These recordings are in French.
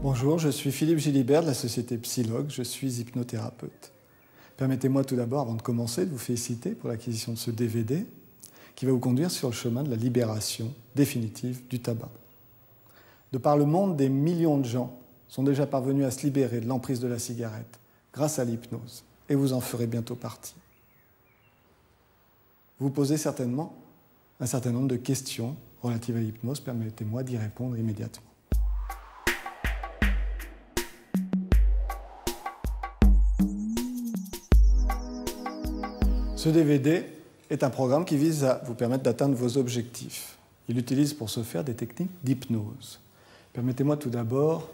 Bonjour, je suis Philippe Gilibert de la société Psylog, je suis hypnothérapeute. Permettez-moi tout d'abord, avant de commencer, de vous féliciter pour l'acquisition de ce DVD qui va vous conduire sur le chemin de la libération définitive du tabac. De par le monde, des millions de gens sont déjà parvenus à se libérer de l'emprise de la cigarette grâce à l'hypnose, et vous en ferez bientôt partie. Vous posez certainement un certain nombre de questions relatives à l'hypnose, permettez-moi d'y répondre immédiatement. Ce DVD est un programme qui vise à vous permettre d'atteindre vos objectifs. Il utilise pour ce faire des techniques d'hypnose. Permettez-moi tout d'abord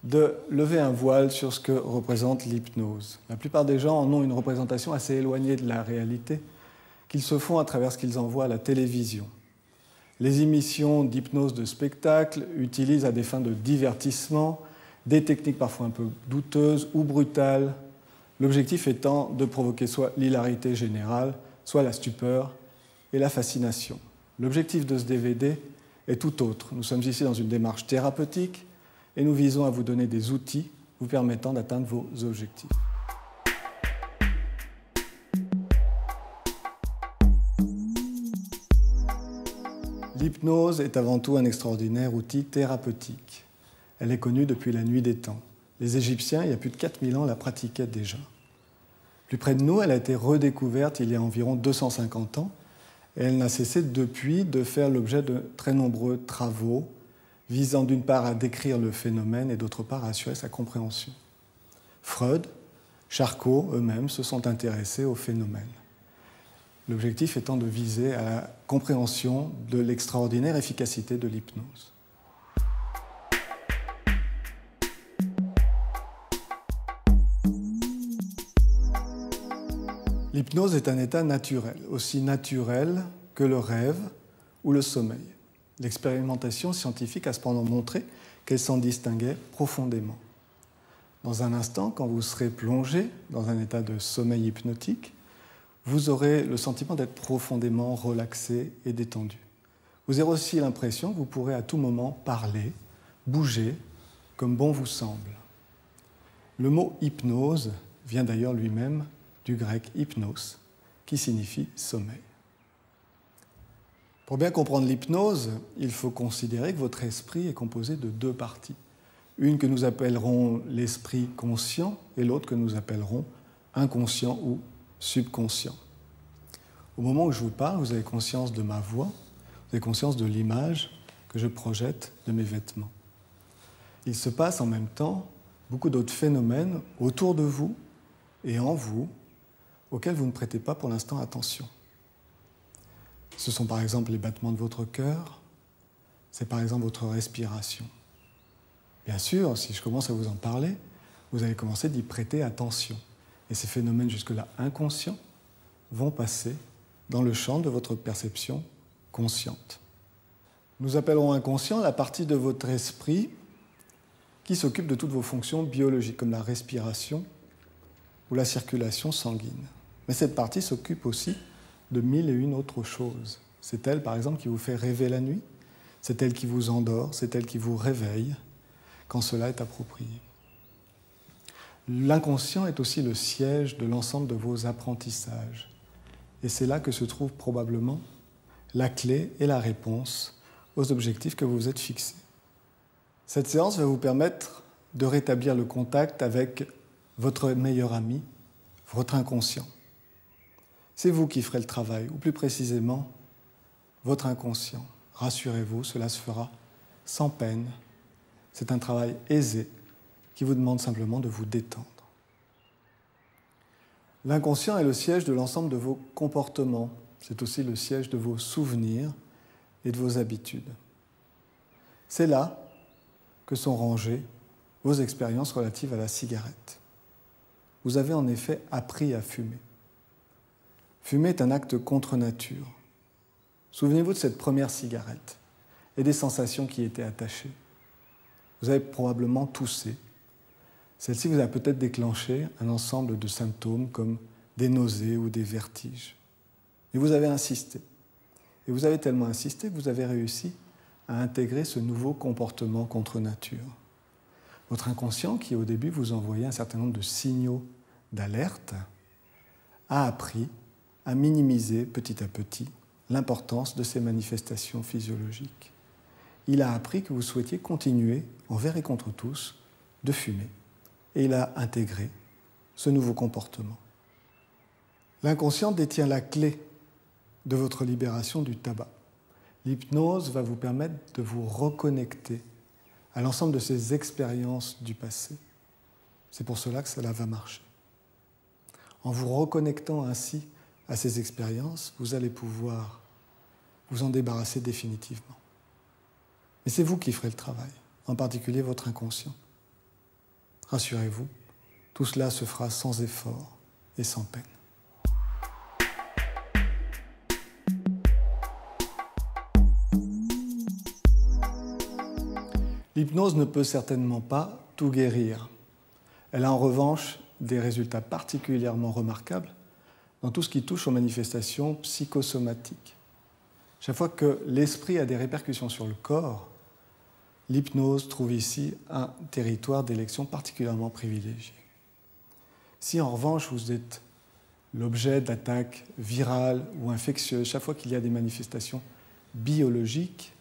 de lever un voile sur ce que représente l'hypnose. La plupart des gens en ont une représentation assez éloignée de la réalité qu'ils se font à travers ce qu'ils en voient à la télévision. Les émissions d'hypnose de spectacle utilisent à des fins de divertissement des techniques parfois un peu douteuses ou brutales, l'objectif étant de provoquer soit l'hilarité générale, soit la stupeur et la fascination. L'objectif de ce DVD est tout autre. Nous sommes ici dans une démarche thérapeutique et nous visons à vous donner des outils vous permettant d'atteindre vos objectifs. L'hypnose est avant tout un extraordinaire outil thérapeutique. Elle est connue depuis la nuit des temps. Les Égyptiens, il y a plus de 4000 ans, la pratiquaient déjà. Plus près de nous, elle a été redécouverte il y a environ 250 ans et elle n'a cessé depuis de faire l'objet de très nombreux travaux visant d'une part à décrire le phénomène et d'autre part à assurer sa compréhension. Freud, Charcot eux-mêmes se sont intéressés au phénomène. L'objectif étant de viser à la compréhension de l'extraordinaire efficacité de l'hypnose. L'hypnose est un état naturel, aussi naturel que le rêve ou le sommeil. L'expérimentation scientifique a cependant montré qu'elle s'en distinguait profondément. Dans un instant, quand vous serez plongé dans un état de sommeil hypnotique, vous aurez le sentiment d'être profondément relaxé et détendu. Vous aurez aussi l'impression que vous pourrez à tout moment parler, bouger, comme bon vous semble. Le mot hypnose vient d'ailleurs lui-même du grec hypnos, qui signifie sommeil. Pour bien comprendre l'hypnose, il faut considérer que votre esprit est composé de deux parties. Une que nous appellerons l'esprit conscient et l'autre que nous appellerons inconscient ou subconscient. Au moment où je vous parle, vous avez conscience de ma voix, vous avez conscience de l'image que je projette de mes vêtements. Il se passe en même temps beaucoup d'autres phénomènes autour de vous et en vous, auxquels vous ne prêtez pas pour l'instant attention. Ce sont par exemple les battements de votre cœur, c'est par exemple votre respiration. Bien sûr, si je commence à vous en parler, vous allez commencer d'y prêter attention. Et ces phénomènes jusque-là inconscients vont passer dans le champ de votre perception consciente. Nous appellerons inconscient la partie de votre esprit qui s'occupe de toutes vos fonctions biologiques, comme la respiration ou la circulation sanguine. Mais cette partie s'occupe aussi de 1001 autres choses. C'est elle, par exemple, qui vous fait rêver la nuit, c'est elle qui vous endort, c'est elle qui vous réveille quand cela est approprié. L'inconscient est aussi le siège de l'ensemble de vos apprentissages. Et c'est là que se trouve probablement la clé et la réponse aux objectifs que vous vous êtes fixés. Cette séance va vous permettre de rétablir le contact avec votre meilleur ami, votre inconscient. C'est vous qui ferez le travail, ou plus précisément, votre inconscient. Rassurez-vous, cela se fera sans peine. C'est un travail aisé qui vous demande simplement de vous détendre. L'inconscient est le siège de l'ensemble de vos comportements. C'est aussi le siège de vos souvenirs et de vos habitudes. C'est là que sont rangées vos expériences relatives à la cigarette. Vous avez en effet appris à fumer. Fumer est un acte contre nature. Souvenez-vous de cette première cigarette et des sensations qui y étaient attachées. Vous avez probablement toussé. Celle-ci vous a peut-être déclenché un ensemble de symptômes comme des nausées ou des vertiges. Et vous avez insisté. Et vous avez tellement insisté que vous avez réussi à intégrer ce nouveau comportement contre nature. Votre inconscient, qui au début vous envoyait un certain nombre de signaux d'alerte, a appris à minimiser petit à petit l'importance de ces manifestations physiologiques. Il a appris que vous souhaitiez continuer, envers et contre tous, de fumer. Et il a intégré ce nouveau comportement. L'inconscient détient la clé de votre libération du tabac. L'hypnose va vous permettre de vous reconnecter à l'ensemble de ces expériences du passé. C'est pour cela que cela va marcher. En vous reconnectant ainsi à ces expériences, vous allez pouvoir vous en débarrasser définitivement. Mais c'est vous qui ferez le travail, en particulier votre inconscient. Rassurez-vous, tout cela se fera sans effort et sans peine. L'hypnose ne peut certainement pas tout guérir. Elle a en revanche des résultats particulièrement remarquables dans tout ce qui touche aux manifestations psychosomatiques. Chaque fois que l'esprit a des répercussions sur le corps, l'hypnose trouve ici un territoire d'élection particulièrement privilégié. Si en revanche vous êtes l'objet d'attaques virales ou infectieuses, chaque fois qu'il y a des manifestations biologiques,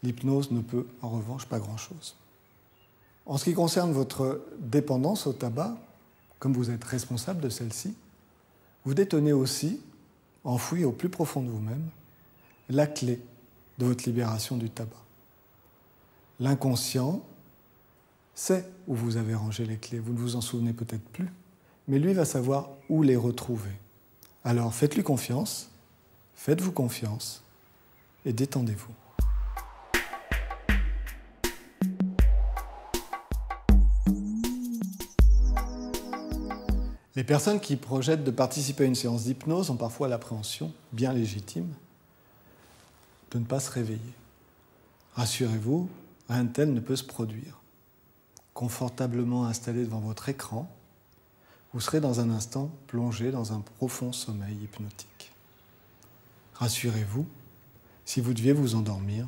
l'hypnose ne peut en revanche pas grand-chose. En ce qui concerne votre dépendance au tabac, comme vous êtes responsable de celle-ci, vous détenez aussi, enfoui au plus profond de vous-même, la clé de votre libération du tabac. L'inconscient sait où vous avez rangé les clés, vous ne vous en souvenez peut-être plus, mais lui va savoir où les retrouver. Alors faites-lui confiance, faites-vous confiance et détendez-vous. Les personnes qui projettent de participer à une séance d'hypnose ont parfois l'appréhension, bien légitime, de ne pas se réveiller. Rassurez-vous, rien de tel ne peut se produire. Confortablement installé devant votre écran, vous serez dans un instant plongé dans un profond sommeil hypnotique. Rassurez-vous, si vous deviez vous endormir,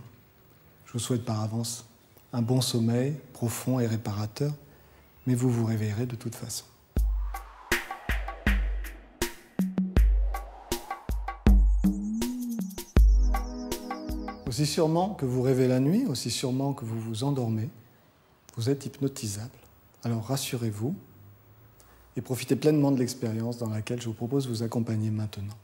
je vous souhaite par avance un bon sommeil profond et réparateur, mais vous vous réveillerez de toute façon. Aussi sûrement que vous rêvez la nuit, aussi sûrement que vous vous endormez, vous êtes hypnotisable. Alors rassurez-vous et profitez pleinement de l'expérience dans laquelle je vous propose de vous accompagner maintenant.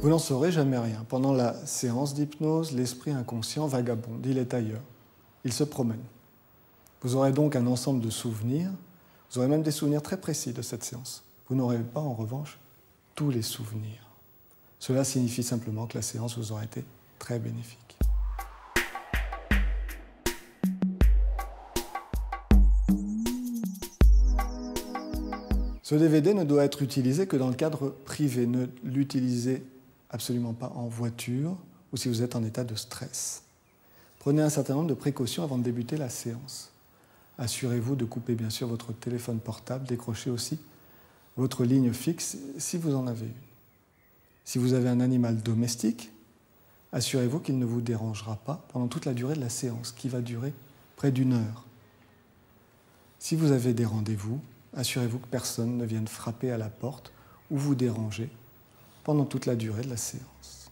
Vous n'en saurez jamais rien. Pendant la séance d'hypnose, l'esprit inconscient vagabonde, il est ailleurs, il se promène. Vous aurez donc un ensemble de souvenirs. Vous aurez même des souvenirs très précis de cette séance. Vous n'aurez pas, en revanche, tous les souvenirs. Cela signifie simplement que la séance vous aura été très bénéfique. Ce DVD ne doit être utilisé que dans le cadre privé. Ne l'utilisez absolument pas en voiture ou si vous êtes en état de stress. Prenez un certain nombre de précautions avant de débuter la séance. Assurez-vous de couper bien sûr votre téléphone portable, décrochez aussi votre ligne fixe si vous en avez une. Si vous avez un animal domestique, assurez-vous qu'il ne vous dérangera pas pendant toute la durée de la séance, qui va durer près d'1 heure. Si vous avez des rendez-vous, assurez-vous que personne ne vienne frapper à la porte ou vous déranger pendant toute la durée de la séance.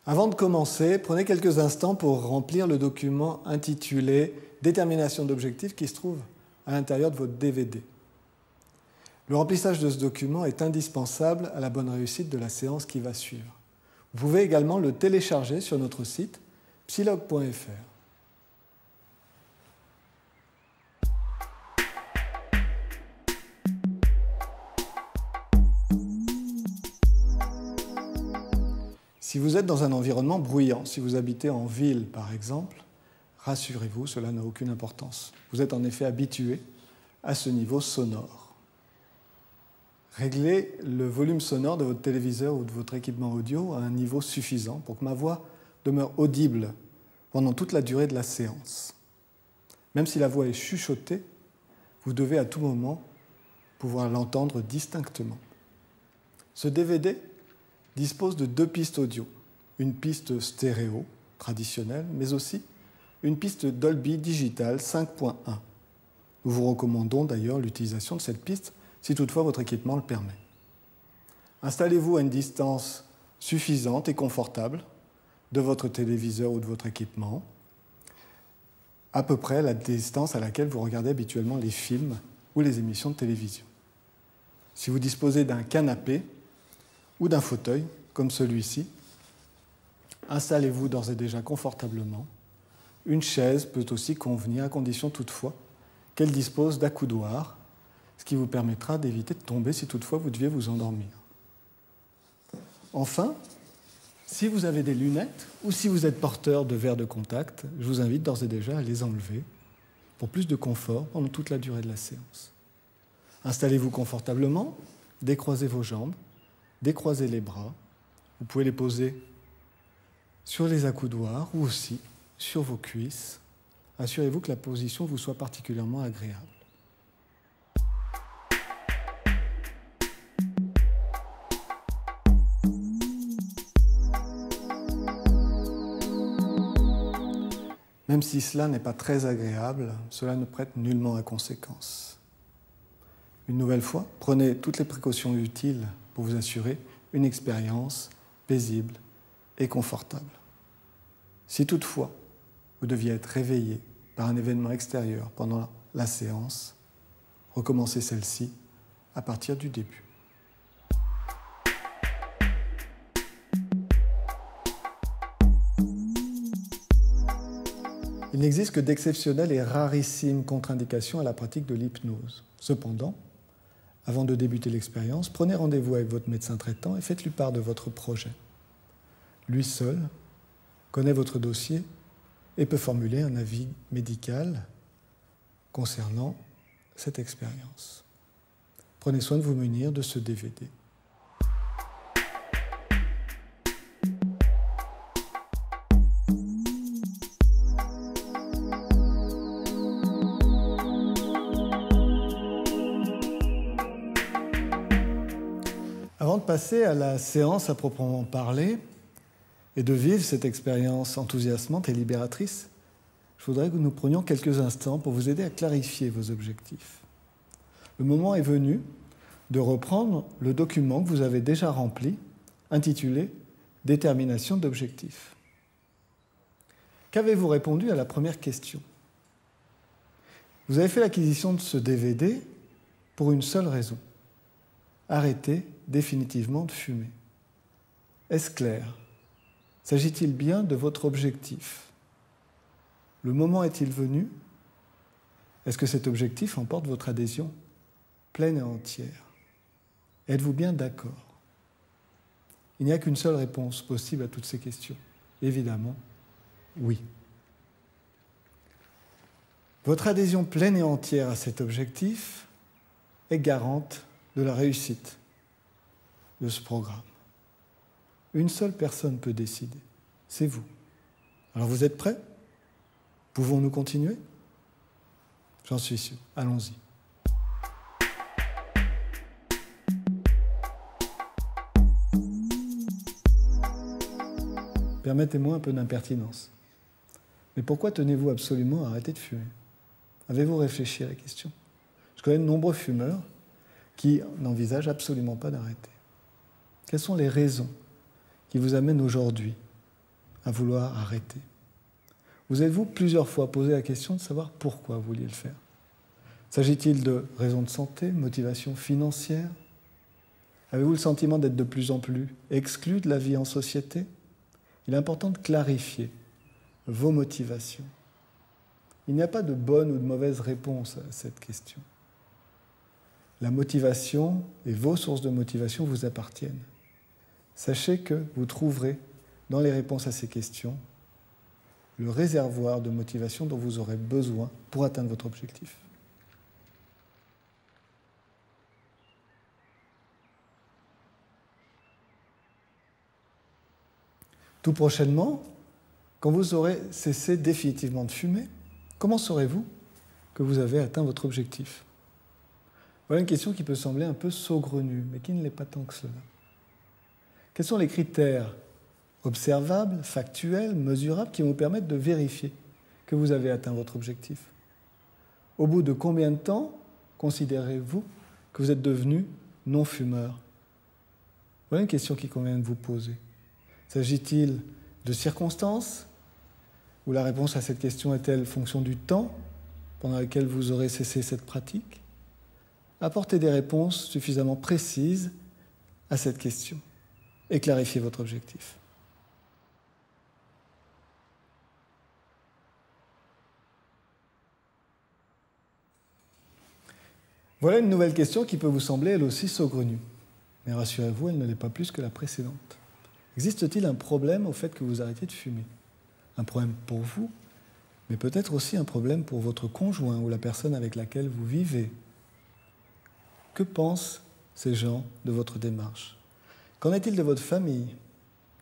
Avant de commencer, prenez quelques instants pour remplir le document intitulé « Détermination d'objectifs » qui se trouve à l'intérieur de votre DVD. Le remplissage de ce document est indispensable à la bonne réussite de la séance qui va suivre. Vous pouvez également le télécharger sur notre site psylog.fr. Si vous êtes dans un environnement bruyant, si vous habitez en ville par exemple, rassurez-vous, cela n'a aucune importance. Vous êtes en effet habitué à ce niveau sonore. Réglez le volume sonore de votre téléviseur ou de votre équipement audio à un niveau suffisant pour que ma voix demeure audible pendant toute la durée de la séance. Même si la voix est chuchotée, vous devez à tout moment pouvoir l'entendre distinctement. Ce DVD dispose de 2 pistes audio, une piste stéréo traditionnelle, mais aussi une piste Dolby Digital 5.1. Nous vous recommandons d'ailleurs l'utilisation de cette piste si toutefois votre équipement le permet. Installez-vous à une distance suffisante et confortable de votre téléviseur ou de votre équipement, à peu près la distance à laquelle vous regardez habituellement les films ou les émissions de télévision. Si vous disposez d'un canapé ou d'un fauteuil, comme celui-ci, installez-vous d'ores et déjà confortablement. Une chaise peut aussi convenir, à condition toutefois qu'elle dispose d'accoudoirs, ce qui vous permettra d'éviter de tomber si toutefois vous deviez vous endormir. Enfin, si vous avez des lunettes ou si vous êtes porteur de verres de contact, je vous invite d'ores et déjà à les enlever pour plus de confort pendant toute la durée de la séance. Installez-vous confortablement, décroisez vos jambes, décroisez les bras. Vous pouvez les poser sur les accoudoirs ou aussi sur vos cuisses. Assurez-vous que la position vous soit particulièrement agréable. Même si cela n'est pas très agréable, cela ne prête nullement à conséquence. Une nouvelle fois, prenez toutes les précautions utiles pour vous assurer une expérience paisible et confortable. Si toutefois, vous deviez être réveillé par un événement extérieur pendant la séance, recommencez celle-ci à partir du début. Il n'existe que d'exceptionnelles et rarissimes contre-indications à la pratique de l'hypnose. Cependant, avant de débuter l'expérience, prenez rendez-vous avec votre médecin traitant et faites-lui part de votre projet. Lui seul connaît votre dossier et peut formuler un avis médical concernant cette expérience. Prenez soin de vous munir de ce DVD. Avant de passer à la séance à proprement parler et de vivre cette expérience enthousiasmante et libératrice, je voudrais que nous prenions quelques instants pour vous aider à clarifier vos objectifs. Le moment est venu de reprendre le document que vous avez déjà rempli, intitulé « Détermination d'objectifs ». Qu'avez-vous répondu à la première question? Vous avez fait l'acquisition de ce DVD pour une seule raison: arrêter définitivement de fumer. Est-ce clair? S'agit-il bien de votre objectif? Le moment est-il venu? Est-ce que cet objectif emporte votre adhésion pleine et entière? Êtes-vous bien d'accord? Il n'y a qu'une seule réponse possible à toutes ces questions. Évidemment, oui. Votre adhésion pleine et entière à cet objectif est garante de la réussite de ce programme. Une seule personne peut décider, c'est vous. Alors vous êtes prêts? Pouvons-nous continuer? J'en suis sûr. Allons-y. Permettez-moi un peu d'impertinence. Mais pourquoi tenez-vous absolument à arrêter de fumer? Avez-vous réfléchi à la question? Je connais de nombreux fumeurs qui n'envisagent absolument pas d'arrêter. Quelles sont les raisons qui vous amènent aujourd'hui à vouloir arrêter? Vous êtes-vous plusieurs fois posé la question de savoir pourquoi vous vouliez le faire? S'agit-il de raisons de santé, motivation financière? Avez-vous le sentiment d'être de plus en plus exclu de la vie en société? Il est important de clarifier vos motivations. Il n'y a pas de bonne ou de mauvaise réponse à cette question. La motivation et vos sources de motivation vous appartiennent. Sachez que vous trouverez dans les réponses à ces questions le réservoir de motivation dont vous aurez besoin pour atteindre votre objectif. Tout prochainement, quand vous aurez cessé définitivement de fumer, comment saurez-vous que vous avez atteint votre objectif? Voilà une question qui peut sembler un peu saugrenue, mais qui ne l'est pas tant que cela. Quels sont les critères observables, factuels, mesurables, qui vont vous permettre de vérifier que vous avez atteint votre objectif? Au bout de combien de temps considérez-vous que vous êtes devenu non-fumeur? Voilà une question qui convient de vous poser. S'agit-il de circonstances, où la réponse à cette question est-elle fonction du temps pendant lequel vous aurez cessé cette pratique? Apportez des réponses suffisamment précises à cette question et clarifiez votre objectif. Voilà une nouvelle question qui peut vous sembler elle aussi saugrenue. Mais rassurez-vous, elle ne l'est pas plus que la précédente. Existe-t-il un problème au fait que vous arrêtez de fumer? Un problème pour vous, mais peut-être aussi un problème pour votre conjoint ou la personne avec laquelle vous vivez. Que pensent ces gens de votre démarche? Qu'en est-il de votre famille,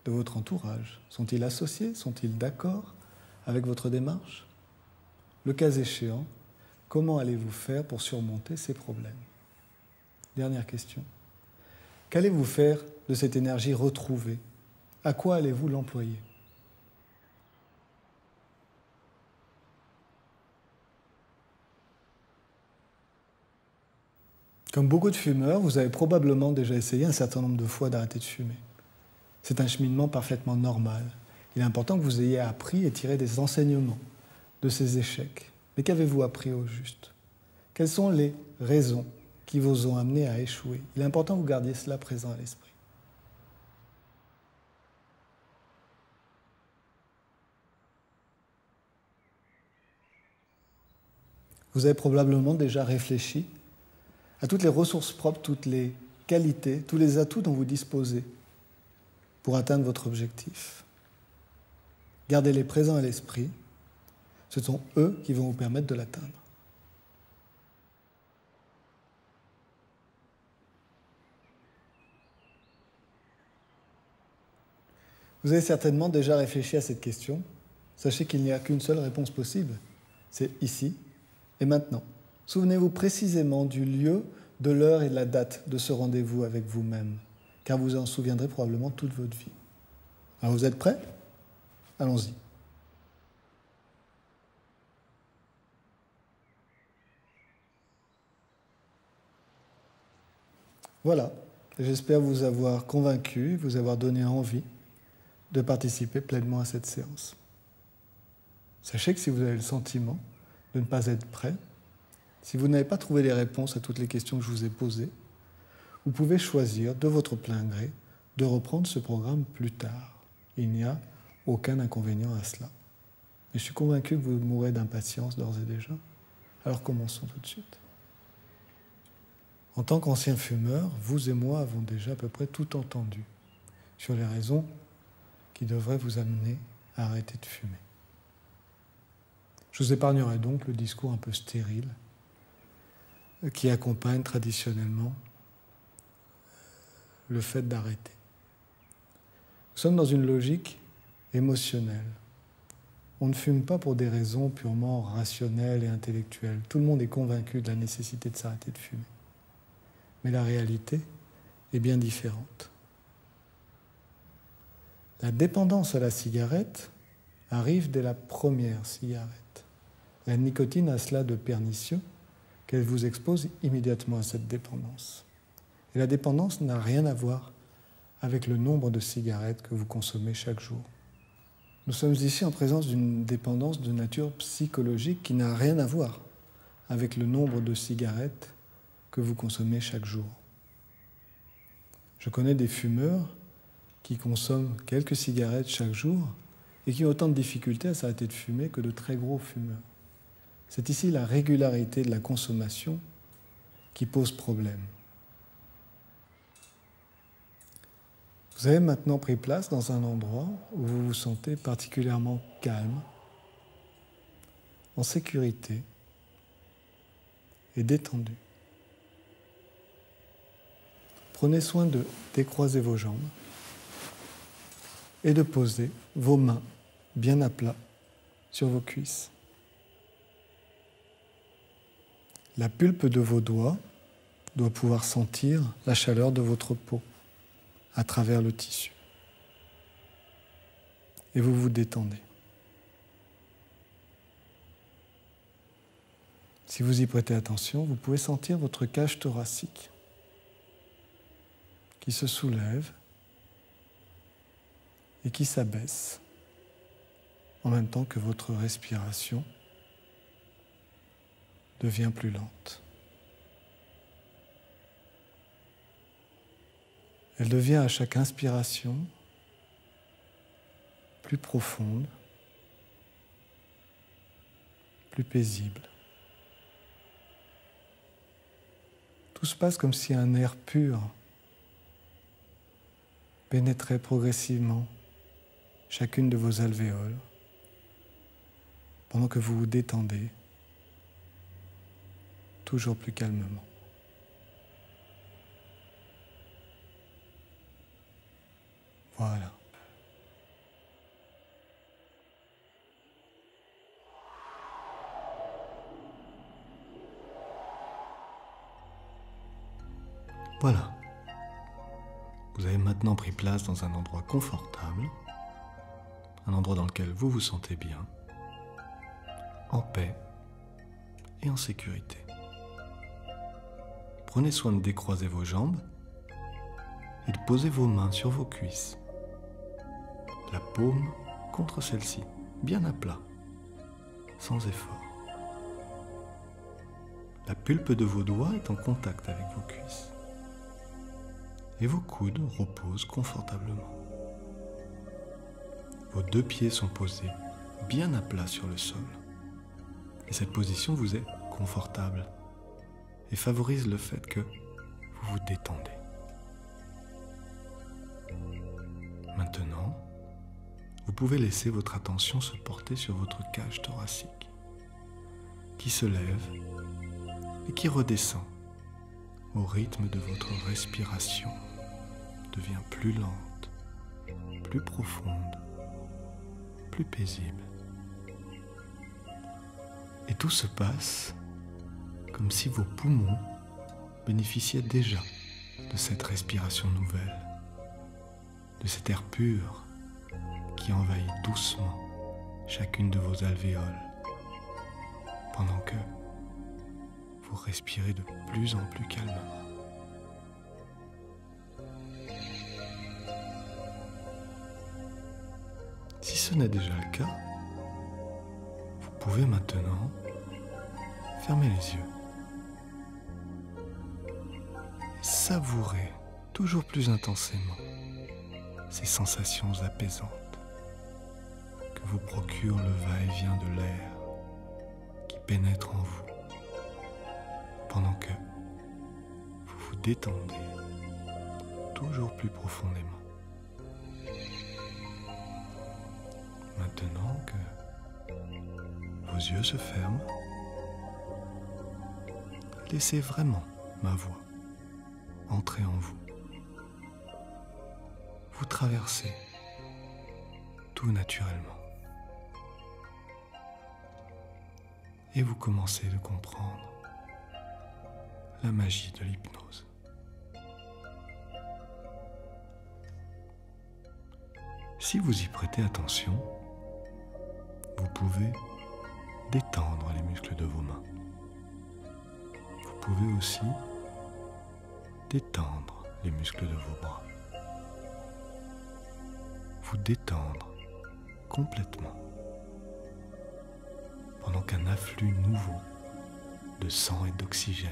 de votre entourage? Sont-ils associés? Sont-ils d'accord avec votre démarche? Le cas échéant, comment allez-vous faire pour surmonter ces problèmes? Dernière question. Qu'allez-vous faire de cette énergie retrouvée? À quoi allez-vous l'employer? Comme beaucoup de fumeurs, vous avez probablement déjà essayé un certain nombre de fois d'arrêter de fumer. C'est un cheminement parfaitement normal. Il est important que vous ayez appris et tiré des enseignements de ces échecs. Mais qu'avez-vous appris au juste? Quelles sont les raisons qui vous ont amené à échouer? Il est important que vous gardiez cela présent à l'esprit. Vous avez probablement déjà réfléchi à toutes les ressources propres, toutes les qualités, tous les atouts dont vous disposez pour atteindre votre objectif. Gardez-les présents à l'esprit. Ce sont eux qui vont vous permettre de l'atteindre. Vous avez certainement déjà réfléchi à cette question. Sachez qu'il n'y a qu'une seule réponse possible. C'est ici et maintenant. Souvenez-vous précisément du lieu, de l'heure et de la date de ce rendez-vous avec vous-même, car vous en souviendrez probablement toute votre vie. Alors vous êtes prêts? Allons-y. Voilà, j'espère vous avoir convaincu, vous avoir donné envie de participer pleinement à cette séance. Sachez que si vous avez le sentiment de ne pas être prêt, si vous n'avez pas trouvé les réponses à toutes les questions que je vous ai posées, vous pouvez choisir de votre plein gré de reprendre ce programme plus tard. Il n'y a aucun inconvénient à cela. Et je suis convaincu que vous mourrez d'impatience d'ores et déjà. Alors commençons tout de suite. En tant qu'ancien fumeur, vous et moi avons déjà à peu près tout entendu sur les raisons qui devraient vous amener à arrêter de fumer. Je vous épargnerai donc le discours un peu stérile qui accompagne traditionnellement le fait d'arrêter. Nous sommes dans une logique émotionnelle. On ne fume pas pour des raisons purement rationnelles et intellectuelles. Tout le monde est convaincu de la nécessité de s'arrêter de fumer. Mais la réalité est bien différente. La dépendance à la cigarette arrive dès la première cigarette. La nicotine a cela de pernicieux qu'elle vous expose immédiatement à cette dépendance. Et la dépendance n'a rien à voir avec le nombre de cigarettes que vous consommez chaque jour. Nous sommes ici en présence d'une dépendance de nature psychologique qui n'a rien à voir avec le nombre de cigarettes que vous consommez chaque jour. Je connais des fumeurs qui consomment quelques cigarettes chaque jour et qui ont autant de difficultés à s'arrêter de fumer que de très gros fumeurs. C'est ici la régularité de la consommation qui pose problème. Vous avez maintenant pris place dans un endroit où vous vous sentez particulièrement calme, en sécurité et détendu. Prenez soin de décroiser vos jambes et de poser vos mains bien à plat sur vos cuisses. La pulpe de vos doigts doit pouvoir sentir la chaleur de votre peau à travers le tissu. Et vous vous détendez. Si vous y prêtez attention, vous pouvez sentir votre cage thoracique qui se soulève et qui s'abaisse en même temps que votre respiration devient plus lente. Elle devient à chaque inspiration plus profonde, plus paisible. Tout se passe comme si un air pur pénétrait progressivement chacune de vos alvéoles pendant que vous vous détendez toujours plus calmement. Voilà. Voilà. Vous avez maintenant pris place dans un endroit confortable, un endroit dans lequel vous vous sentez bien, en paix et en sécurité. Prenez soin de décroiser vos jambes et de poser vos mains sur vos cuisses, la paume contre celle-ci, bien à plat, sans effort. La pulpe de vos doigts est en contact avec vos cuisses et vos coudes reposent confortablement. Vos deux pieds sont posés bien à plat sur le sol et cette position vous est confortable et favorise le fait que vous vous détendez. Maintenant, vous pouvez laisser votre attention se porter sur votre cage thoracique qui se lève et qui redescend au rythme de votre respiration, devient plus lente, plus profonde, plus paisible. Et tout se passe comme si vos poumons bénéficiaient déjà de cette respiration nouvelle, de cet air pur qui envahit doucement chacune de vos alvéoles, pendant que vous respirez de plus en plus calmement. Si ce n'est déjà le cas, vous pouvez maintenant fermer les yeux et savourer toujours plus intensément ces sensations apaisantes que vous procure le va-et-vient de l'air qui pénètre en vous pendant que vous vous détendez toujours plus profondément. Maintenant que vos yeux se ferment, laissez vraiment ma voix entrer en vous. Vous traversez tout naturellement. Et vous commencez de comprendre la magie de l'hypnose. Si vous y prêtez attention, vous pouvez détendre les muscles de vos mains. Vous pouvez aussi détendre les muscles de vos bras. Vous détendre complètement pendant qu'un afflux nouveau de sang et d'oxygène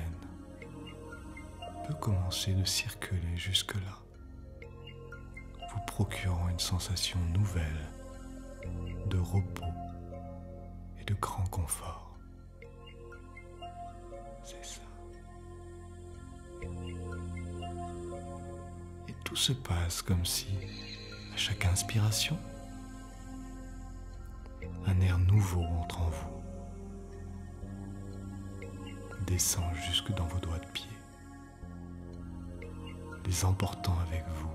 peut commencer de circuler jusque-là, vous procurant une sensation nouvelle de repos et de grand confort. C'est ça. Et tout se passe comme si, à chaque inspiration, un air nouveau entre en vous, descend jusque dans vos doigts de pied, les emportant avec vous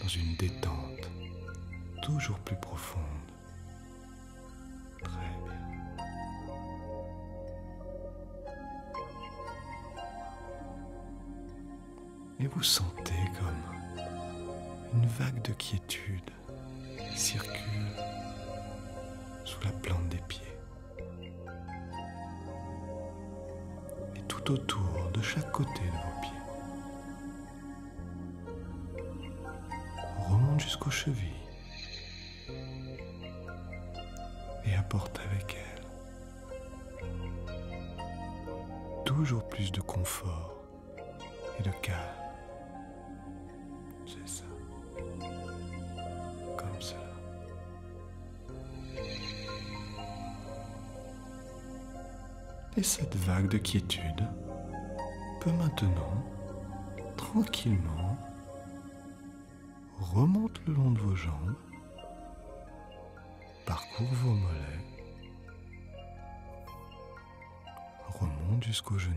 dans une détente toujours plus profonde. Très bien. Et vous sentez comme une vague de quiétude circule sous la plante des pieds. Et tout autour, de chaque côté de vos pieds. Remonte jusqu'aux chevilles et apporte avec elle toujours plus de confort et de calme. C'est ça. Comme cela. Et cette vague de quiétude peut maintenant, tranquillement, remonte le long de vos jambes, parcourt vos mollets, remonte jusqu'aux genoux,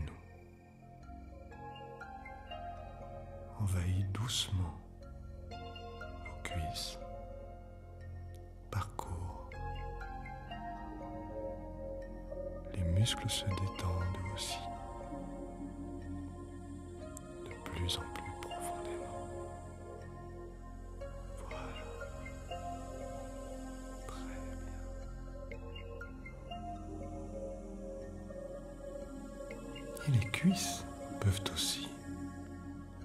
envahit doucement vos cuisses, parcourt. Les muscles se détendent aussi, de plus en plus profondément. Voilà. Très bien. Et les cuisses peuvent aussi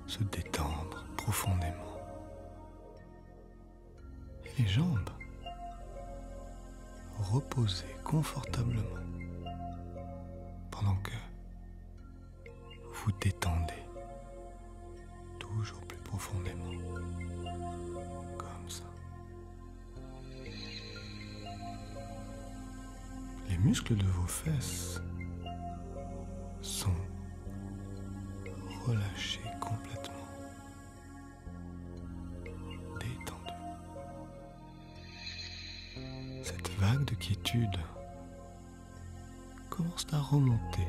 se détendre profondément. Et les jambes reposer confortablement pendant que vous détendez toujours plus profondément, comme ça. Les muscles de vos fesses sont relâchés complètement, détendus. Cette vague de quiétude commence à remonter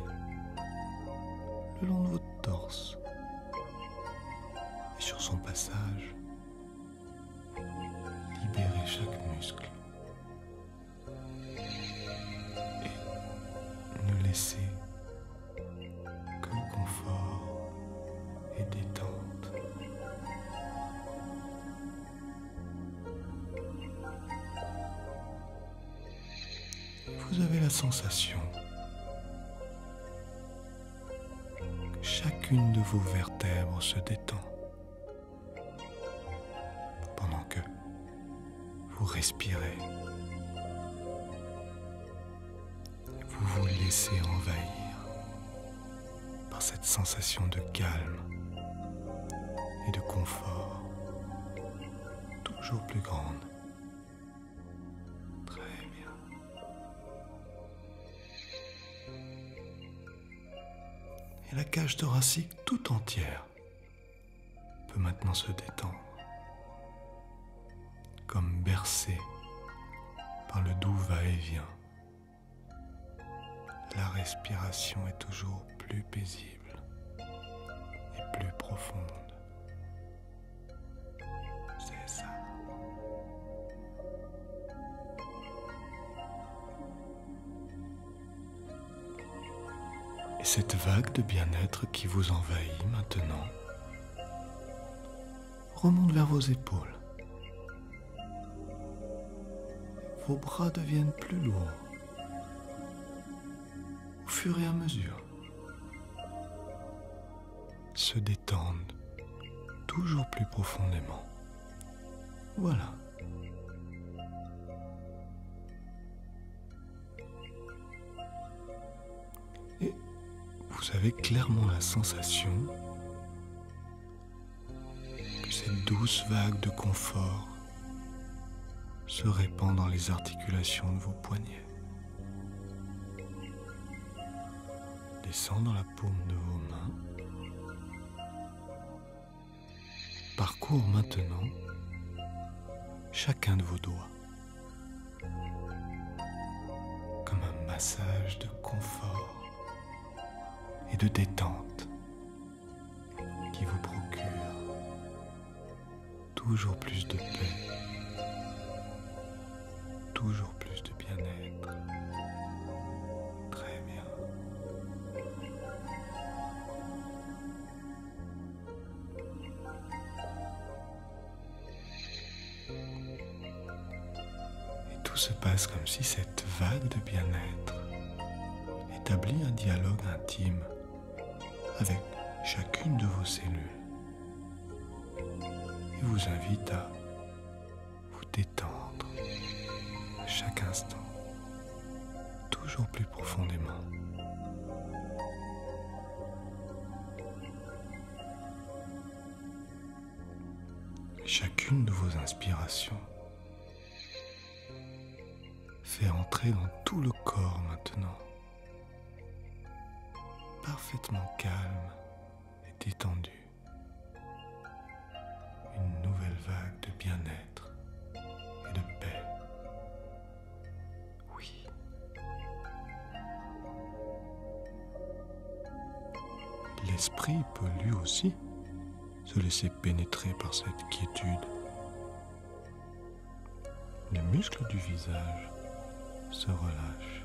le long de votre torse et sur son passage, libérez chaque muscle et ne laissez que confort et détente. Vous avez la sensation que chacune de vos vertèbres se détend pendant que vous respirez. Vous vous laissez envahir par cette sensation de calme et de confort toujours plus grande. Très bien. Et la cage thoracique tout entière peut maintenant se détendre, comme bercée par le doux va-et-vient. La respiration est toujours plus paisible et plus profonde. C'est ça. Et cette vague de bien-être qui vous envahit maintenant remonte vers vos épaules. Vos bras deviennent plus lourds au fur et à mesure, se détendent toujours plus profondément. Voilà. Et vous avez clairement la sensation que cette douce vague de confort se répand dans les articulations de vos poignets, descend dans la paume de vos mains, parcourt maintenant chacun de vos doigts, comme un massage de confort et de détente qui vous procure toujours plus de paix, toujours plus de bien-être. Très bien. Et tout se passe comme si cette vague de bien-être établit un dialogue intime avec chacune de vos cellules et vous invite à vous détendre à chaque instant, toujours plus profondément. Chacune de vos inspirations fait entrer dans tout le corps maintenant, parfaitement calme et détendu, une nouvelle vague de bien-être et de paix. Oui. L'esprit peut lui aussi se laisser pénétrer par cette quiétude. Les muscles du visage se relâchent.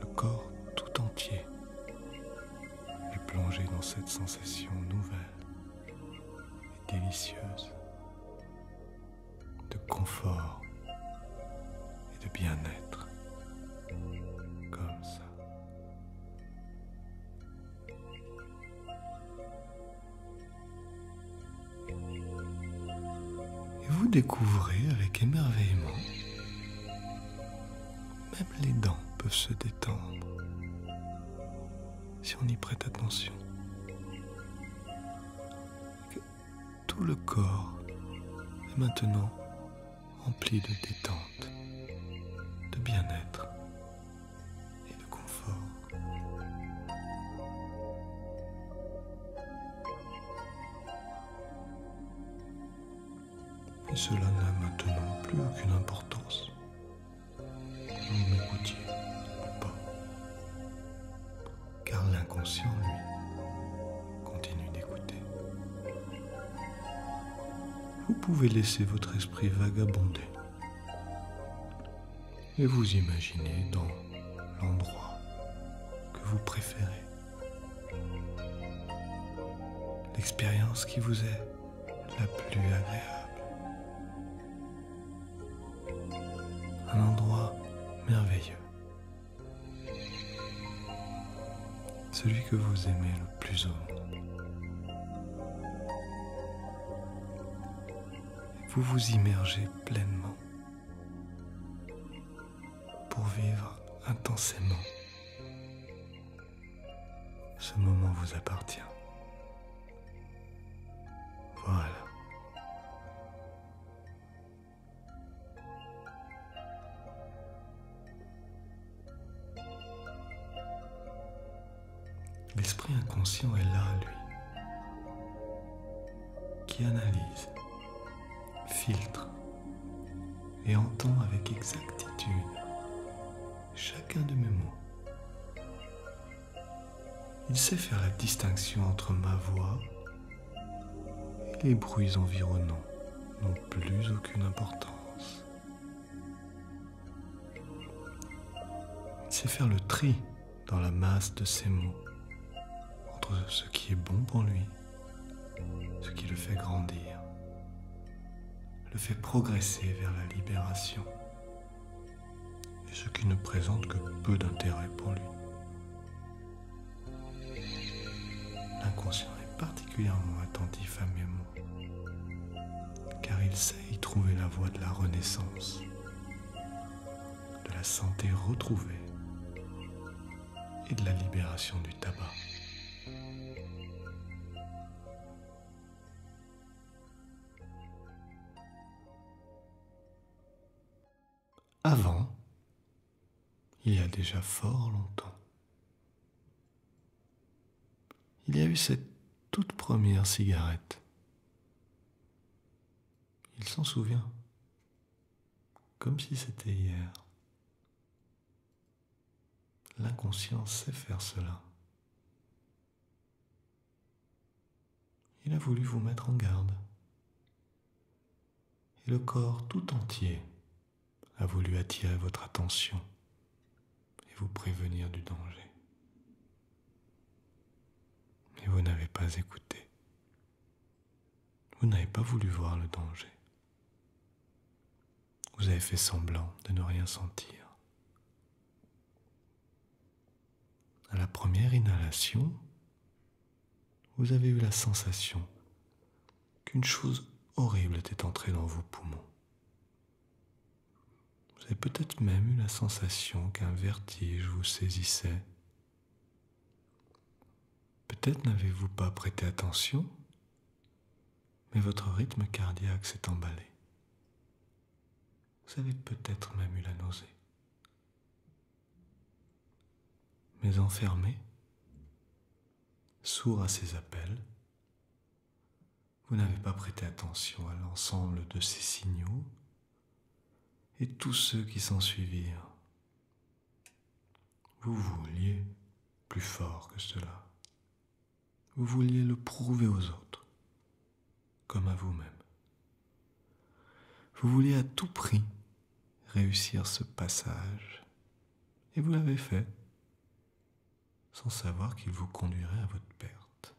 Le corps tout entier est plongé dans cette sensation nouvelle et délicieuse de confort et de bien-être, comme ça. Et vous découvrez avec émerveillement, même les dents peuvent se détendre si on y prête attention. Que tout le corps est maintenant rempli de détente, de bien-être et de confort. Et cela n'a maintenant plus aucune importance. Vous m'écoutiez ou pas, car l'inconscient, lui, continue d'écouter. Vous pouvez laisser votre esprit vagabonder et vous imaginer dans l'endroit que vous préférez, l'expérience qui vous est la plus agréable. Un endroit merveilleux, celui que vous aimez le plus au monde. Vous vous immergez pleinement pour vivre intensément. Ce moment vous appartient. Voilà. L'esprit inconscient est là, lui, qui analyse, filtre et entend avec exactitude chacun de mes mots. Il sait faire la distinction entre ma voix et les bruits environnants n'ont plus aucune importance. Il sait faire le tri dans la masse de ses mots entre ce qui est bon pour lui, ce qui le fait grandir, le fait progresser vers la libération, et ce qui ne présente que peu d'intérêt pour lui. L'inconscient est particulièrement attentif à mes mots, car il sait y trouver la voie de la renaissance, de la santé retrouvée et de la libération du tabac. Avant, il y a déjà fort longtemps, il y a eu cette toute première cigarette. Il s'en souvient, comme si c'était hier. L'inconscient sait faire cela. Il a voulu vous mettre en garde. Et le corps tout entier a voulu attirer votre attention et vous prévenir du danger. Mais vous n'avez pas écouté. Vous n'avez pas voulu voir le danger. Vous avez fait semblant de ne rien sentir. À la première inhalation, vous avez eu la sensation qu'une chose horrible était entrée dans vos poumons. Vous avez peut-être même eu la sensation qu'un vertige vous saisissait. Peut-être n'avez-vous pas prêté attention, mais votre rythme cardiaque s'est emballé. Vous avez peut-être même eu la nausée. Mais enfermé, sourd à ces appels, vous n'avez pas prêté attention à l'ensemble de ces signaux et tous ceux qui s'en suivirent. Vous vouliez plus fort que cela. Vous vouliez le prouver aux autres, comme à vous-même. Vous vouliez à tout prix réussir ce passage, et vous l'avez fait, sans savoir qu'il vous conduirait à votre perte.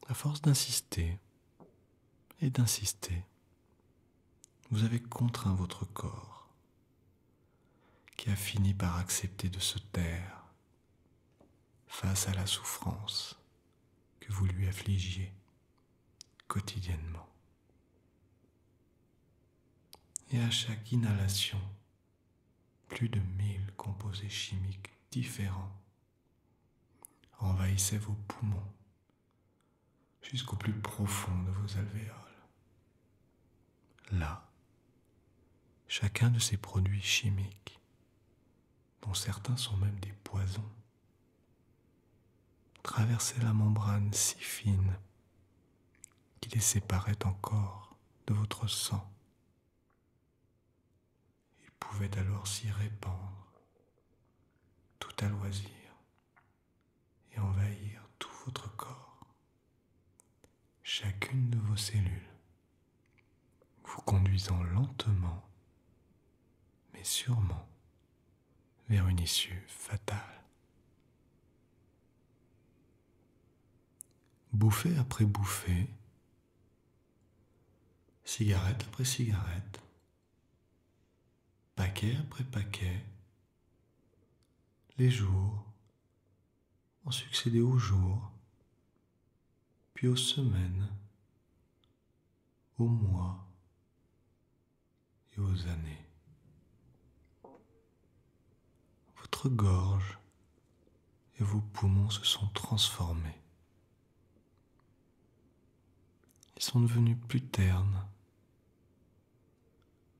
À force d'insister et d'insister, vous avez contraint votre corps, qui a fini par accepter de se taire face à la souffrance que vous lui affligiez quotidiennement. Et à chaque inhalation, plus de 1000 composés chimiques différents envahissaient vos poumons jusqu'au plus profond de vos alvéoles. Là, chacun de ces produits chimiques, dont certains sont même des poisons, traversait la membrane si fine qui les séparait encore de votre sang. Ils pouvaient alors s'y répandre tout à loisir et envahir tout votre corps, chacune de vos cellules, vous conduisant lentement mais sûrement vers une issue fatale. Bouffée après bouffée, cigarette après cigarette, paquet après paquet, les jours ont succédé aux jours, puis aux semaines, aux mois et aux années. Votre gorge et vos poumons se sont transformés. Ils sont devenus plus ternes,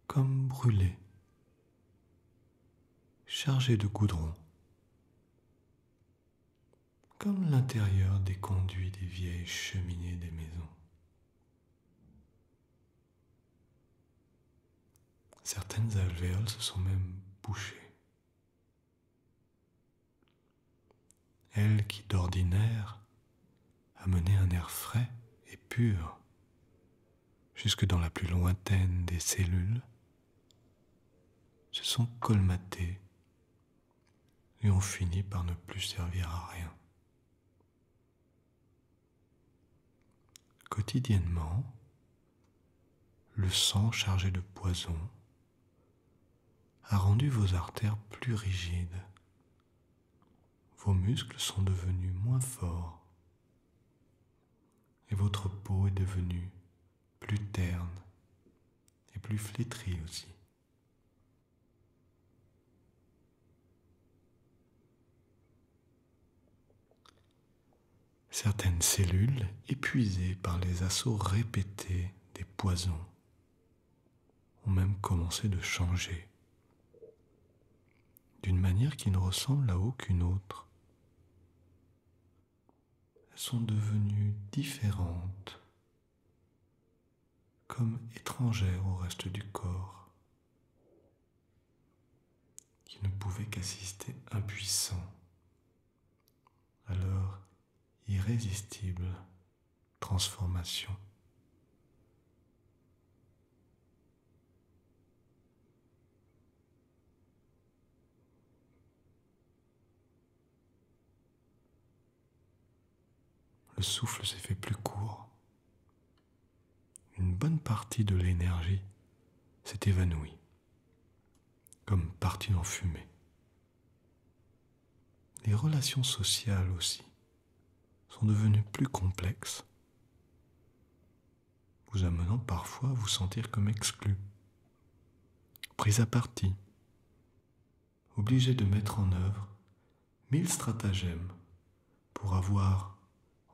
comme brûlés, chargés de goudron, comme l'intérieur des conduits des vieilles cheminées des maisons. Certaines alvéoles se sont même bouchées. Elles qui d'ordinaire amenaient un air frais et pur jusque dans la plus lointaine des cellules, se sont colmatées et ont fini par ne plus servir à rien. Quotidiennement, le sang chargé de poison a rendu vos artères plus rigides. Vos muscles sont devenus moins forts et votre peau est devenue plus terne et plus flétrie aussi. Certaines cellules, épuisées par les assauts répétés des poisons, ont même commencé de changer d'une manière qui ne ressemble à aucune autre. Elles sont devenues différentes, comme étrangères au reste du corps. ne pouvez qu'assister impuissant à leur irrésistible transformation. Le souffle s'est fait plus court. Une bonne partie de l'énergie s'est évanouie, comme partie en fumée. Les relations sociales aussi sont devenues plus complexes, vous amenant parfois à vous sentir comme exclu, pris à partie, obligé de mettre en œuvre 1000 stratagèmes pour avoir,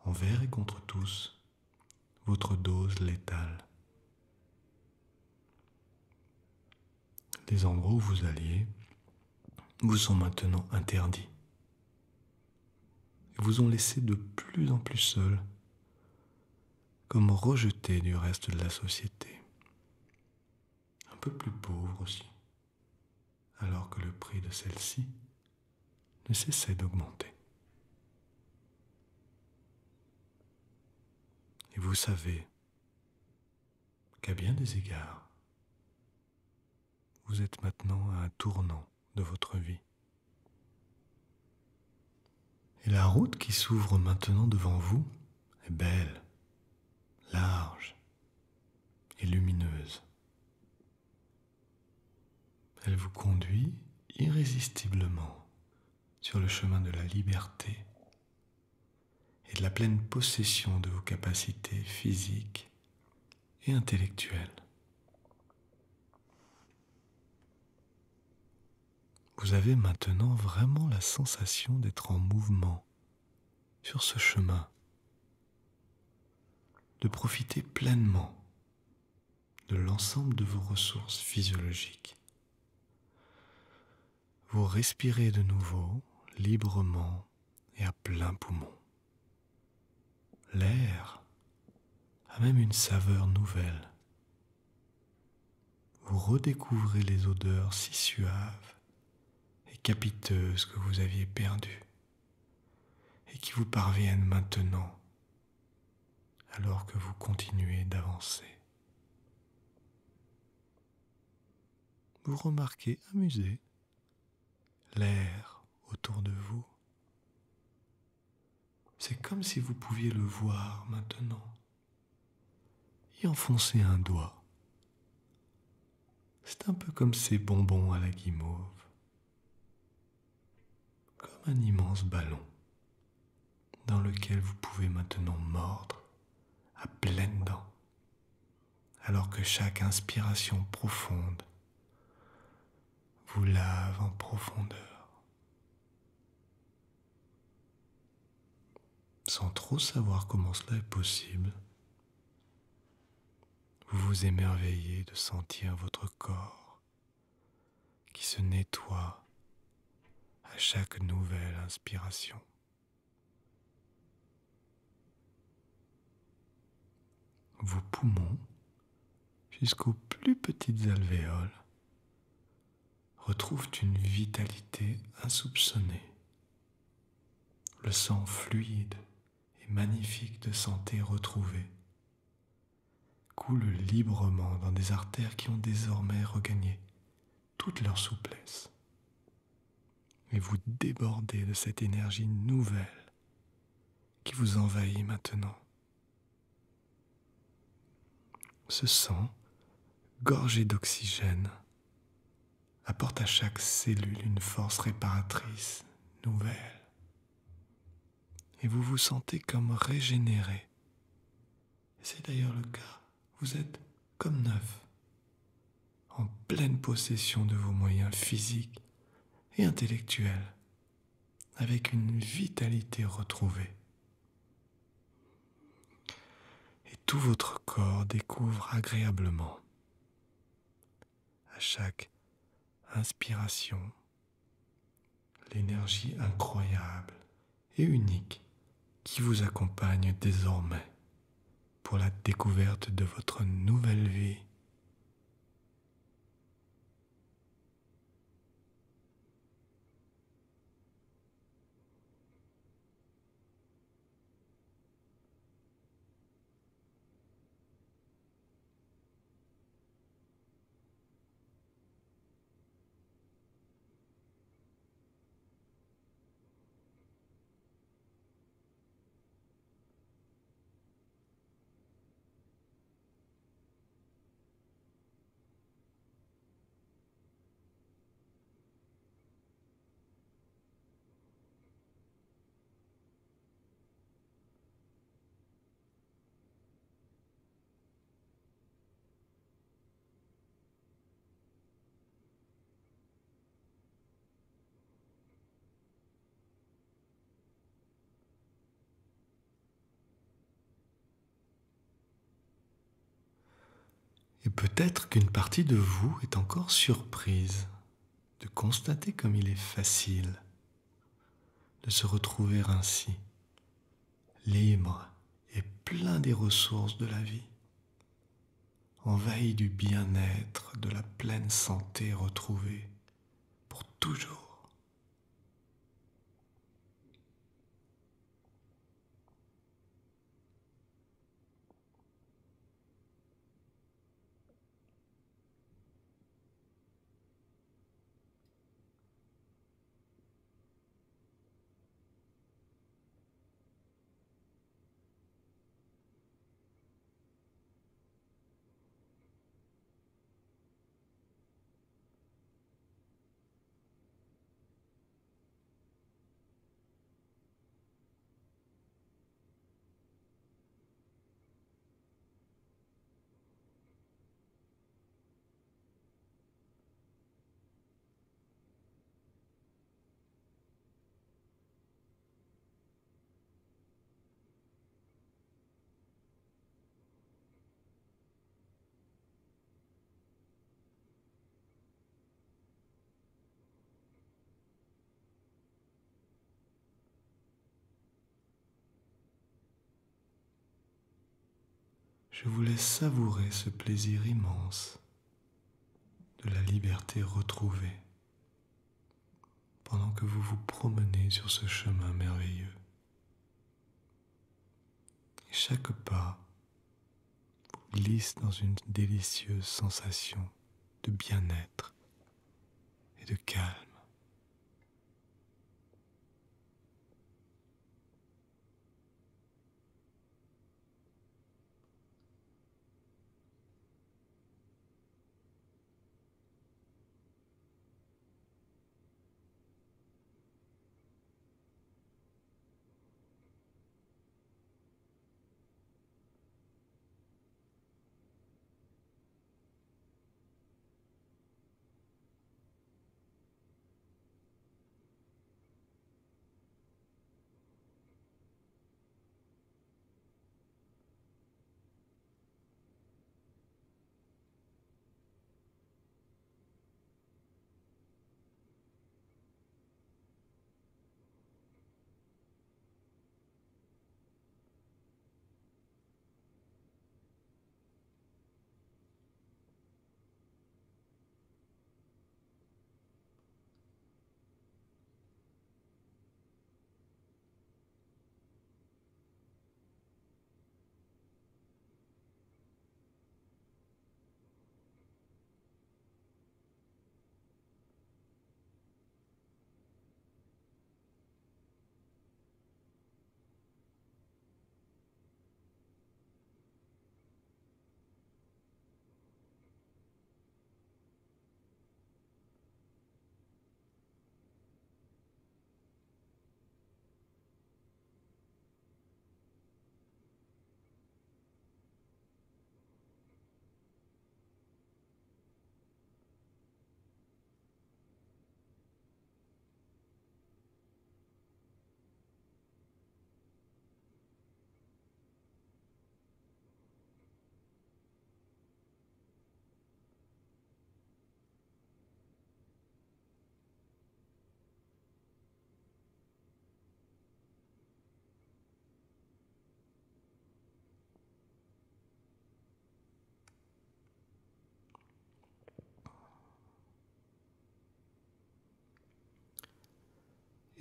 envers et contre tous, votre dose létale. Les endroits où vous alliez vous sont maintenant interdits et vous ont laissé de plus en plus seul, comme rejeté du reste de la société, un peu plus pauvre aussi, alors que le prix de celle-ci ne cessait d'augmenter. Et vous savez qu'à bien des égards, vous êtes maintenant à un tournant de votre vie. Et la route qui s'ouvre maintenant devant vous est belle, large et lumineuse. Elle vous conduit irrésistiblement sur le chemin de la liberté et de la pleine possession de vos capacités physiques et intellectuelles. Vous avez maintenant vraiment la sensation d'être en mouvement sur ce chemin, de profiter pleinement de l'ensemble de vos ressources physiologiques. Vous respirez de nouveau, librement et à plein poumon. L'air a même une saveur nouvelle. Vous redécouvrez les odeurs si suaves et capiteuses que vous aviez perdues et qui vous parviennent maintenant alors que vous continuez d'avancer. Vous remarquez amusé l'air autour de vous. C'est comme si vous pouviez le voir maintenant. Y enfoncer un doigt. C'est un peu comme ces bonbons à la guimauve. Comme un immense ballon dans lequel vous pouvez maintenant mordre à pleines dents, alors que chaque inspiration profonde vous lave en profondeur. Sans trop savoir comment cela est possible, vous vous émerveillez de sentir votre corps qui se nettoie à chaque nouvelle inspiration. Vos poumons, jusqu'aux plus petites alvéoles, retrouvent une vitalité insoupçonnée. Le sang fluide et magnifique de santé retrouvée coule librement dans des artères qui ont désormais regagné toute leur souplesse. Et vous débordez de cette énergie nouvelle qui vous envahit maintenant. Ce sang, gorgé d'oxygène, apporte à chaque cellule une force réparatrice nouvelle. Et vous vous sentez comme régénéré. C'est d'ailleurs le cas. Vous êtes comme neuf, en pleine possession de vos moyens physiques et intellectuels, avec une vitalité retrouvée. Et tout votre corps découvre agréablement, à chaque inspiration, l'énergie incroyable et unique qui vous accompagne désormais pour la découverte de votre nouvelle vie. Et peut-être qu'une partie de vous est encore surprise de constater comme il est facile de se retrouver ainsi, libre et plein des ressources de la vie, envahi du bien-être, de la pleine santé retrouvée pour toujours. Je vous laisse savourer ce plaisir immense de la liberté retrouvée pendant que vous vous promenez sur ce chemin merveilleux. Et chaque pas vous glisse dans une délicieuse sensation de bien-être et de calme.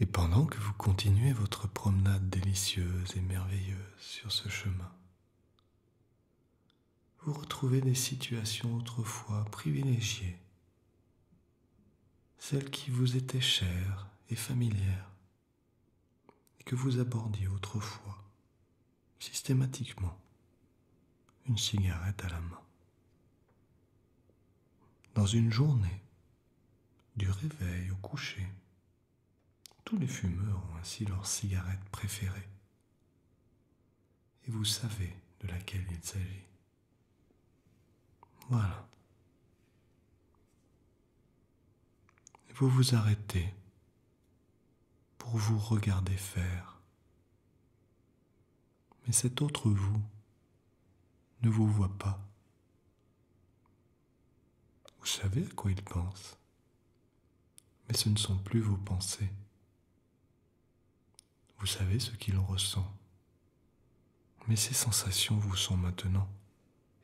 Et pendant que vous continuez votre promenade délicieuse et merveilleuse sur ce chemin, vous retrouvez des situations autrefois privilégiées, celles qui vous étaient chères et familières, et que vous abordiez autrefois, systématiquement, une cigarette à la main. Dans une journée, du réveil au coucher, tous les fumeurs ont ainsi leur cigarette préférée. Et vous savez de laquelle il s'agit. Voilà. Et vous vous arrêtez pour vous regarder faire. Mais cet autre vous ne vous voit pas. Vous savez à quoi il pense, mais ce ne sont plus vos pensées. Vous savez ce qu'il ressent, mais ces sensations vous sont maintenant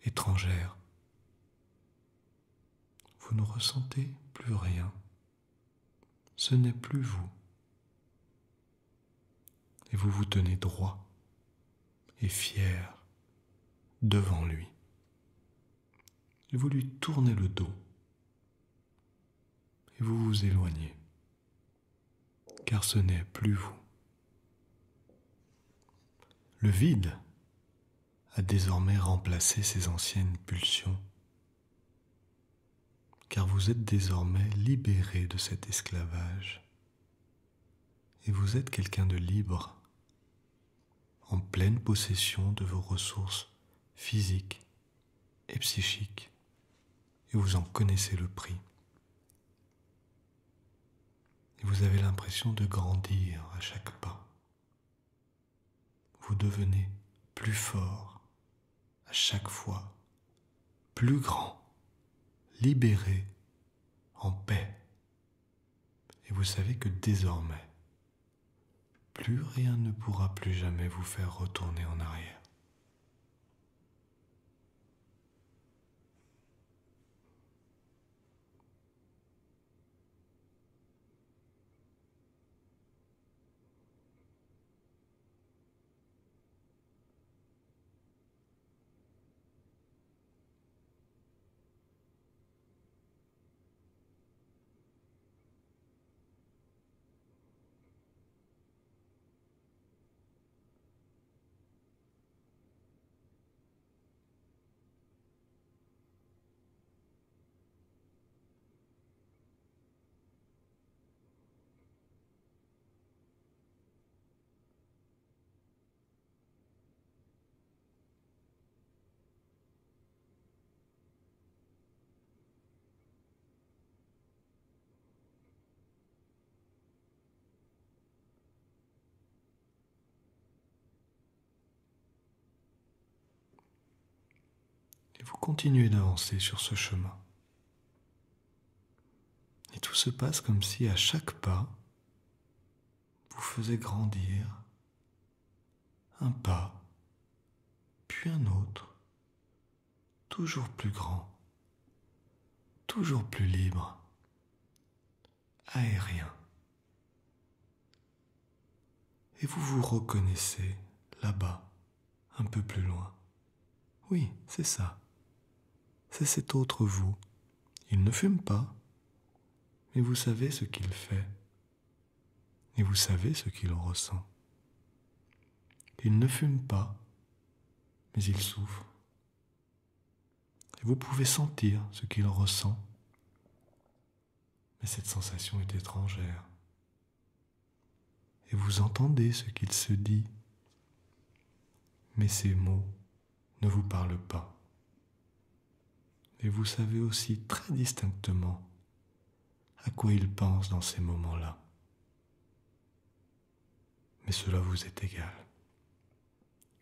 étrangères. Vous ne ressentez plus rien. Ce n'est plus vous. Et vous vous tenez droit et fier devant lui. Et vous lui tournez le dos. Et vous vous éloignez. Car ce n'est plus vous. Le vide a désormais remplacé ces anciennes pulsions. Car vous êtes désormais libéré de cet esclavage. Et vous êtes quelqu'un de libre, en pleine possession de vos ressources physiques et psychiques. Et vous en connaissez le prix. Et vous avez l'impression de grandir à chaque pas. Vous devenez plus fort à chaque fois, plus grand, libéré, en paix. Et vous savez que désormais, plus rien ne pourra plus jamais vous faire retourner en arrière. Et vous continuez d'avancer sur ce chemin. Et tout se passe comme si à chaque pas, vous faisiez grandir un pas, puis un autre, toujours plus grand, toujours plus libre, aérien. Et vous vous reconnaissez là-bas, un peu plus loin. Oui, c'est ça. C'est cet autre vous. Il ne fume pas, mais vous savez ce qu'il fait. Et vous savez ce qu'il ressent. Il ne fume pas, mais il souffre. Et vous pouvez sentir ce qu'il ressent. Mais cette sensation est étrangère. Et vous entendez ce qu'il se dit. Mais ces mots ne vous parlent pas. Et vous savez aussi très distinctement à quoi il pense dans ces moments-là. Mais cela vous est égal.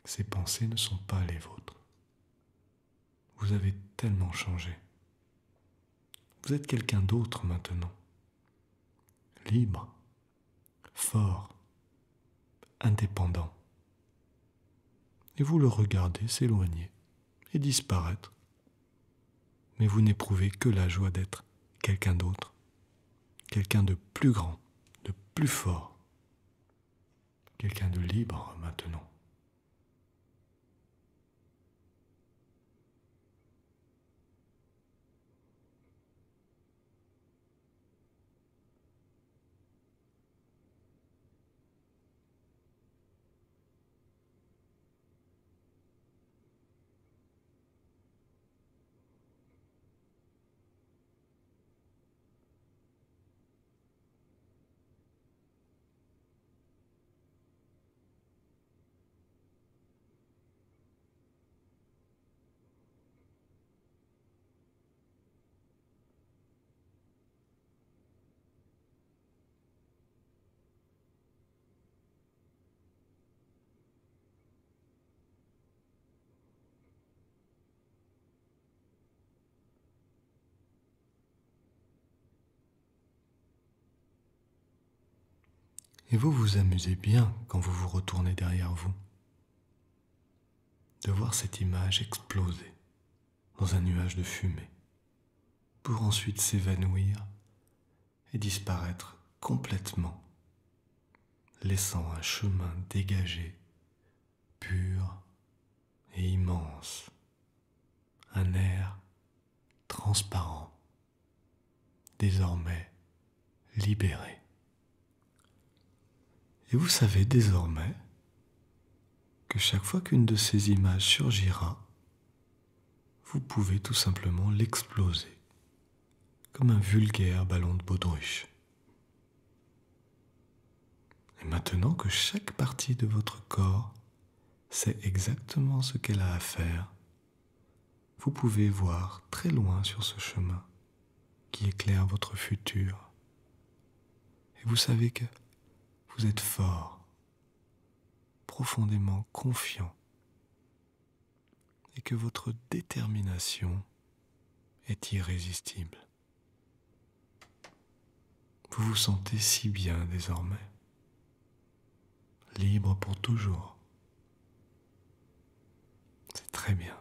Ces pensées ne sont pas les vôtres. Vous avez tellement changé. Vous êtes quelqu'un d'autre maintenant. Libre, fort, indépendant. Et vous le regardez s'éloigner et disparaître. Mais vous n'éprouvez que la joie d'être quelqu'un d'autre, quelqu'un de plus grand, de plus fort, quelqu'un de libre maintenant. Et vous vous amusez bien quand vous vous retournez derrière vous, de voir cette image exploser dans un nuage de fumée, pour ensuite s'évanouir et disparaître complètement, laissant un chemin dégagé, pur et immense, un air transparent, désormais libéré. Et vous savez désormais que chaque fois qu'une de ces images surgira, vous pouvez tout simplement l'exploser, comme un vulgaire ballon de baudruche. Et maintenant que chaque partie de votre corps sait exactement ce qu'elle a à faire, vous pouvez voir très loin sur ce chemin qui éclaire votre futur. Et vous savez que vous êtes fort, profondément confiant, et que votre détermination est irrésistible. Vous vous sentez si bien désormais, libre pour toujours. C'est très bien.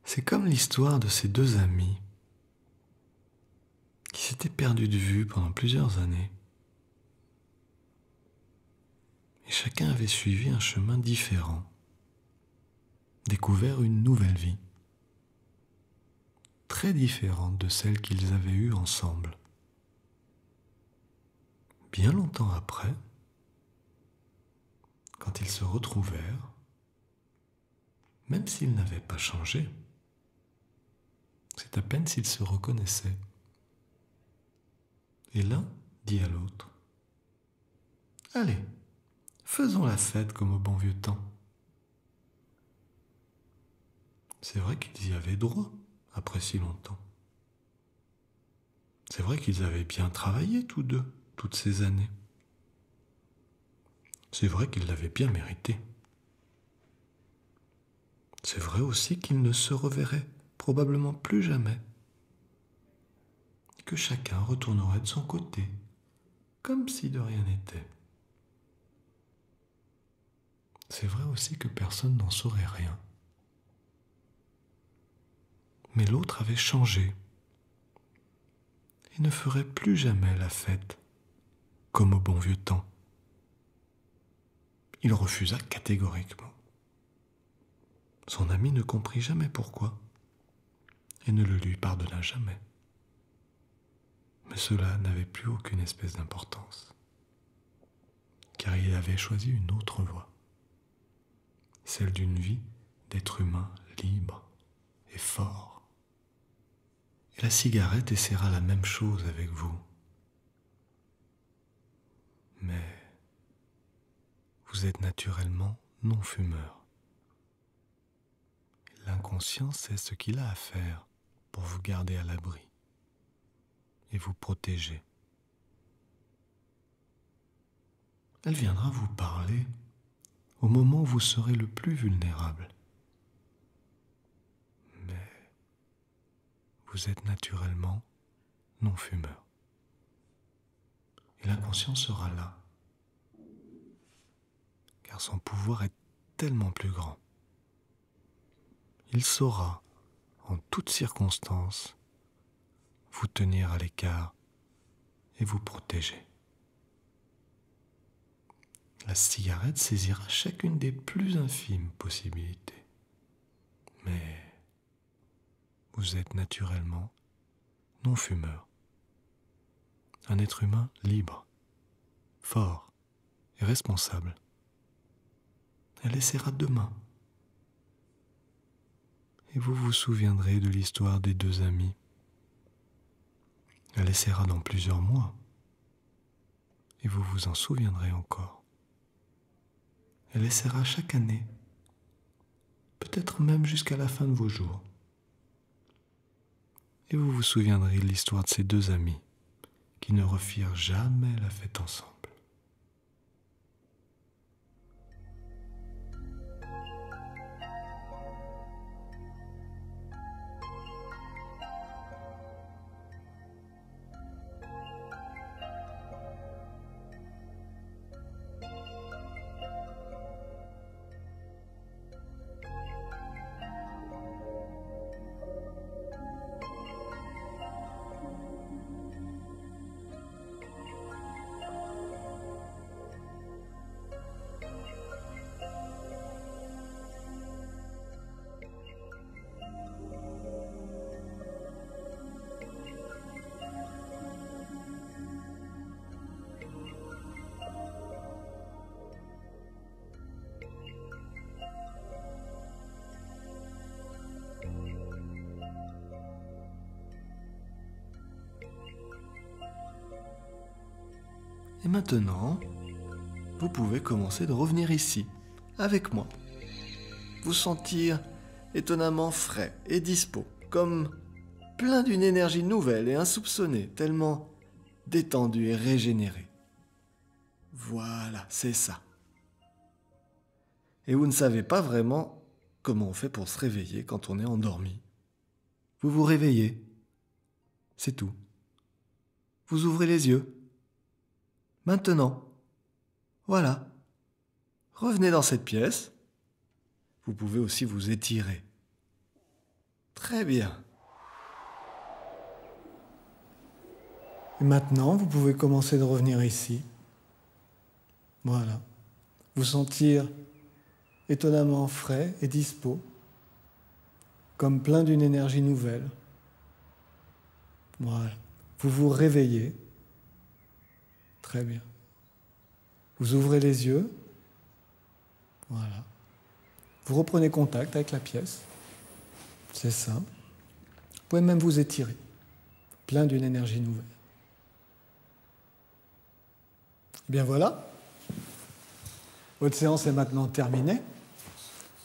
C'est comme l'histoire de ces deux amis qui s'étaient perdus de vue pendant plusieurs années. Et chacun avait suivi un chemin différent, découvert une nouvelle vie, très différente de celle qu'ils avaient eue ensemble. Bien longtemps après, quand ils se retrouvèrent, même s'ils n'avaient pas changé, c'est à peine s'ils se reconnaissaient. Et l'un dit à l'autre, « Allez, faisons la fête comme au bon vieux temps. » C'est vrai qu'ils y avaient droit après si longtemps. C'est vrai qu'ils avaient bien travaillé tous deux, toutes ces années. C'est vrai qu'ils l'avaient bien mérité. C'est vrai aussi qu'ils ne se reverraient probablement plus jamais. Et que chacun retournerait de son côté, comme si de rien n'était. C'est vrai aussi que personne n'en saurait rien. Mais l'autre avait changé et ne ferait plus jamais la fête comme au bon vieux temps. Il refusa catégoriquement. Son ami ne comprit jamais pourquoi et ne le lui pardonna jamais. Mais cela n'avait plus aucune espèce d'importance, car il avait choisi une autre voie, celle d'une vie d'être humain libre et fort. Et la cigarette essaiera la même chose avec vous. Mais vous êtes naturellement non-fumeur. L'inconscient sait ce qu'il a à faire pour vous garder à l'abri et vous protéger. Elle viendra vous parler au moment où vous serez le plus vulnérable. Mais vous êtes naturellement non-fumeur. Et l'inconscient sera là, car son pouvoir est tellement plus grand. Il saura, en toutes circonstances, vous tenir à l'écart et vous protéger. La cigarette saisira chacune des plus infimes possibilités. Mais vous êtes naturellement non-fumeur. Un être humain libre, fort et responsable. Elle essaiera demain. Et vous vous souviendrez de l'histoire des deux amis. Elle essaiera dans plusieurs mois. Et vous vous en souviendrez encore. Elle essaiera chaque année, peut-être même jusqu'à la fin de vos jours. Et vous vous souviendrez de l'histoire de ces deux amis qui ne refirent jamais la fête ensemble. Et maintenant, vous pouvez commencer de revenir ici, avec moi. Vous sentir étonnamment frais et dispo, comme plein d'une énergie nouvelle et insoupçonnée, tellement détendu et régénéré. Voilà, c'est ça. Et vous ne savez pas vraiment comment on fait pour se réveiller quand on est endormi. Vous vous réveillez, c'est tout. Vous ouvrez les yeux. Maintenant, voilà, revenez dans cette pièce. Vous pouvez aussi vous étirer. Très bien. Et maintenant, vous pouvez commencer de revenir ici. Voilà. Vous sentir étonnamment frais et dispo, comme plein d'une énergie nouvelle. Voilà. Vous vous réveillez. Très bien. Vous ouvrez les yeux. Voilà. Vous reprenez contact avec la pièce. C'est ça. Vous pouvez même vous étirer. Plein d'une énergie nouvelle. Eh bien voilà. Votre séance est maintenant terminée.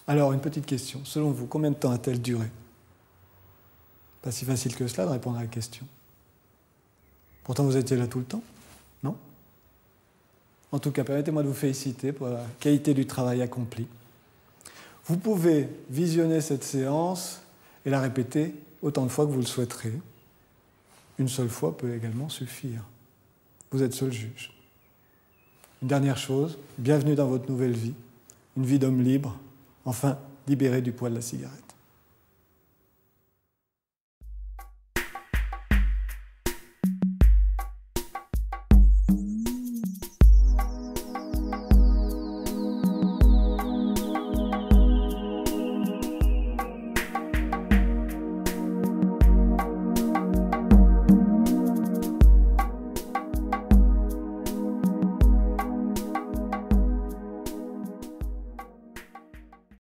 Alors, une petite question. Selon vous, combien de temps a-t-elle duré? Pas si facile que cela de répondre à la question. Pourtant, vous étiez là tout le temps, non? En tout cas, permettez-moi de vous féliciter pour la qualité du travail accompli. Vous pouvez visionner cette séance et la répéter autant de fois que vous le souhaiterez. Une seule fois peut également suffire. Vous êtes seul juge. Une dernière chose, bienvenue dans votre nouvelle vie, une vie d'homme libre, enfin libéré du poids de la cigarette.